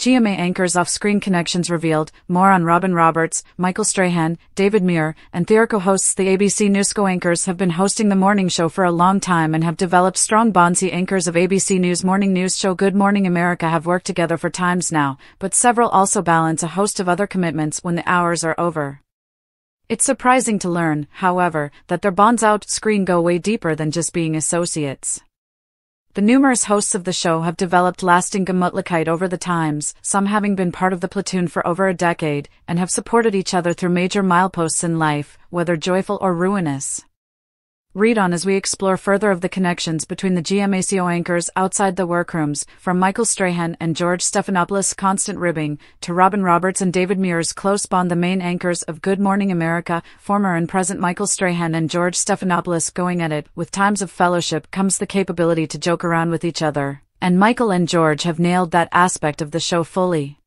GMA anchors off-screen connections revealed. More on Robin Roberts, Michael Strahan, David Muir, and Theo co-hosts. The ABC News co-anchors have been hosting the morning show for a long time and have developed strong bonds. The anchors of ABC News morning news show Good Morning America have worked together for times now, but several also balance a host of other commitments when the hours are over. It's surprising to learn, however, that their bonds out-screen go way deeper than just being associates. The numerous hosts of the show have developed lasting gemütlichkeit over the times, some having been part of the platoon for over a decade, and have supported each other through major mileposts in life, whether joyful or ruinous. Read on as we explore further of the connections between the GMA CO anchors outside the workrooms, from Michael Strahan and George Stephanopoulos' constant ribbing, to Robin Roberts and David Muir's close bond. The main anchors of Good Morning America, former and present Michael Strahan and George Stephanopoulos, going at it. With times of fellowship comes the capability to joke around with each other, and Michael and George have nailed that aspect of the show fully.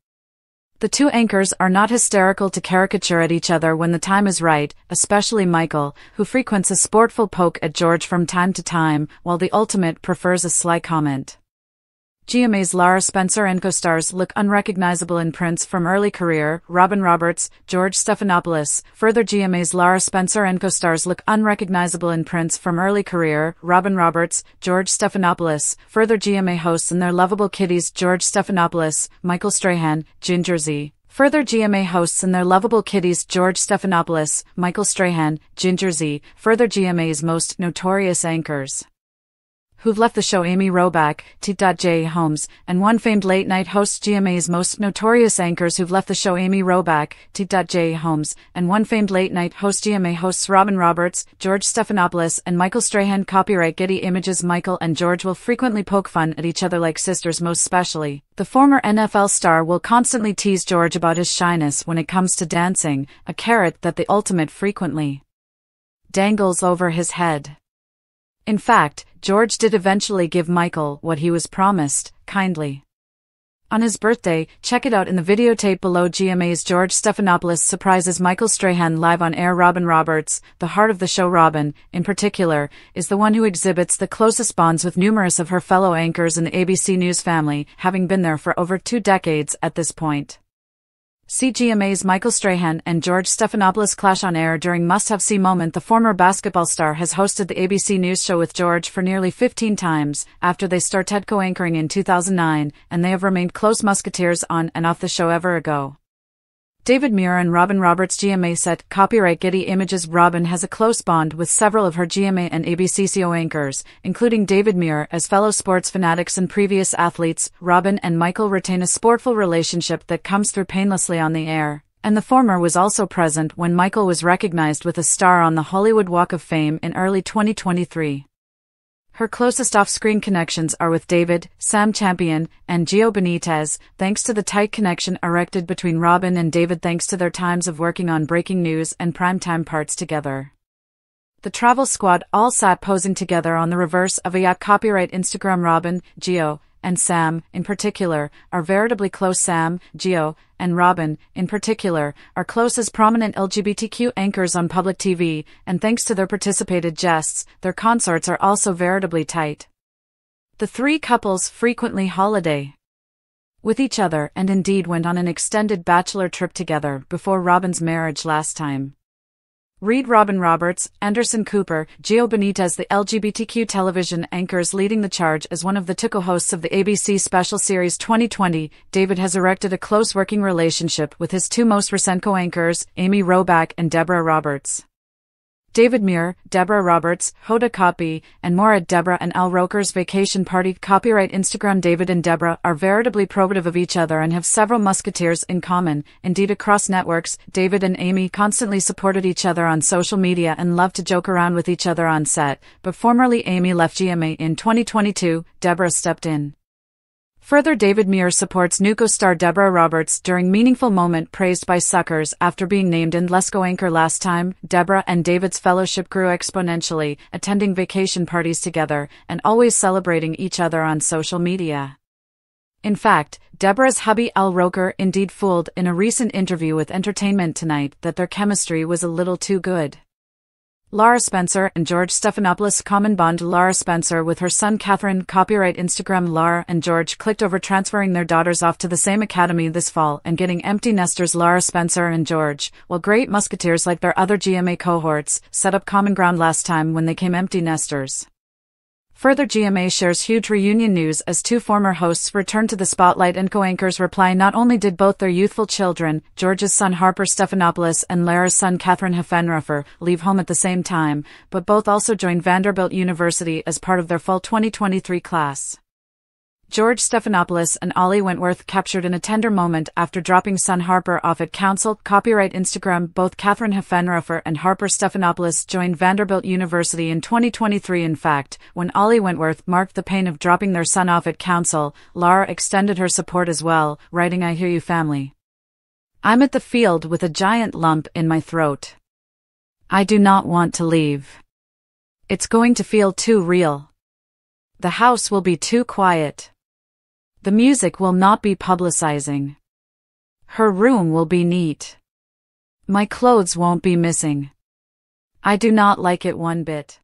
The two anchors are not hysterical to caricature at each other when the time is right, especially Michael, who frequents a sportful poke at George from time to time, while the ultimate prefers a sly comment. GMA's Lara Spencer and co-stars look unrecognizable in prints from early career. Robin Roberts, George Stephanopoulos. Further, GMA's Lara Spencer and co-stars look unrecognizable in prints from early career. Robin Roberts, George Stephanopoulos. Further, GMA hosts and their lovable kitties George Stephanopoulos, Michael Strahan, Ginger Z. Further, GMA hosts and their lovable kitties George Stephanopoulos, Michael Strahan, Ginger Z. Further, GMA's most notorious anchors who've left the show: Amy Robach, T.J. Holmes, and one famed late-night host. GMA's most notorious anchors who've left the show: Amy Robach, T.J. Holmes, and one famed late-night host. GMA hosts Robin Roberts, George Stephanopoulos, and Michael Strahan. Copyright Getty Images. Michael and George will frequently poke fun at each other like sisters. Most especially, the former NFL star will constantly tease George about his shyness when it comes to dancing, a carrot that the ultimate frequently dangles over his head. In fact, George did eventually give Michael what he was promised, kindly. On his birthday. Check it out in the videotape below. GMA's George Stephanopoulos surprises Michael Strahan live on air. Robin Roberts, the heart of the show. Robin, in particular, is the one who exhibits the closest bonds with numerous of her fellow anchors in the ABC News family, having been there for over 2 decades at this point. See GMA's Michael Strahan and George Stephanopoulos clash on air during must-have-see moment. The former basketball star has hosted the ABC News show with George for nearly 15 times, after they started co-anchoring in 2009, and they have remained close musketeers on and off the show ever ago. David Muir and Robin Roberts. GMA set. Copyright Getty Images. Robin has a close bond with several of her GMA and ABC CO anchors, including David Muir. As fellow sports fanatics and previous athletes, Robin and Michael retain a sportful relationship that comes through painlessly on the air, and the former was also present when Michael was recognized with a star on the Hollywood Walk of Fame in early 2023. Her closest off-screen connections are with David, Sam Champion, and Gio Benitez, thanks to the tight connection erected between Robin and David thanks to their times of working on breaking news and primetime parts together. The travel squad all sat posing together on the reverse of a yacht. Copyright Instagram. Robin, Gio, and Sam, in particular, are veritably close. Sam, Gio, and Robin, in particular, are close as prominent LGBTQ anchors on public TV, and thanks to their participated jests, their consorts are also veritably tight. The three couples frequently holiday with each other and indeed went on an extended bachelor trip together before Robin's marriage last time. Read Robin Roberts, Anderson Cooper, Gio Benitez. The LGBTQ television anchors leading the charge as one of the two co-hosts of the ABC Special Series 2020. David has erected a close working relationship with his two most recent co-anchors, Amy Robach and Deborah Roberts. David Muir, Deborah Roberts, Hoda Kotb, and more at Deborah and Al Roker's vacation party. Copyright Instagram. David and Deborah are veritably probative of each other and have several musketeers in common. Indeed, across networks, David and Amy constantly supported each other on social media and loved to joke around with each other on set, but formerly Amy left GMA in 2022, Deborah stepped in. Further, David Muir supports new co-star Deborah Roberts during meaningful moment praised by suckers after being named Endless co-anchor last time. Deborah and David's fellowship grew exponentially, attending vacation parties together and always celebrating each other on social media. In fact, Deborah's hubby Al Roker indeed fooled in a recent interview with Entertainment Tonight that their chemistry was a little too good. Lara Spencer and George Stephanopoulos common bond. Lara Spencer with her son Catherine. Copyright Instagram. Lara and George clicked over transferring their daughters off to the same academy this fall and getting empty nesters. Lara Spencer and George, while great musketeers like their other GMA cohorts, set up common ground last time when they came empty nesters. Further, GMA shares huge reunion news as two former hosts return to the spotlight and co-anchors reply not only did both their youthful children, George's son Harper Stephanopoulos and Lara's son Catherine Heffenreffer, leave home at the same time, but both also joined Vanderbilt University as part of their fall 2023 class. George Stephanopoulos and Ollie Wentworth captured in a tender moment after dropping son Harper off at Council. Copyright Instagram. Both Catherine Heffenreffer and Harper Stephanopoulos joined Vanderbilt University in 2023. In fact, when Ollie Wentworth marked the pain of dropping their son off at Council, Lara extended her support as well, writing, "I hear you, family. I'm at the field with a giant lump in my throat. I do not want to leave. It's going to feel too real. The house will be too quiet. The music will not be publicizing. Her room will be neat. My clothes won't be missing. I do not like it one bit."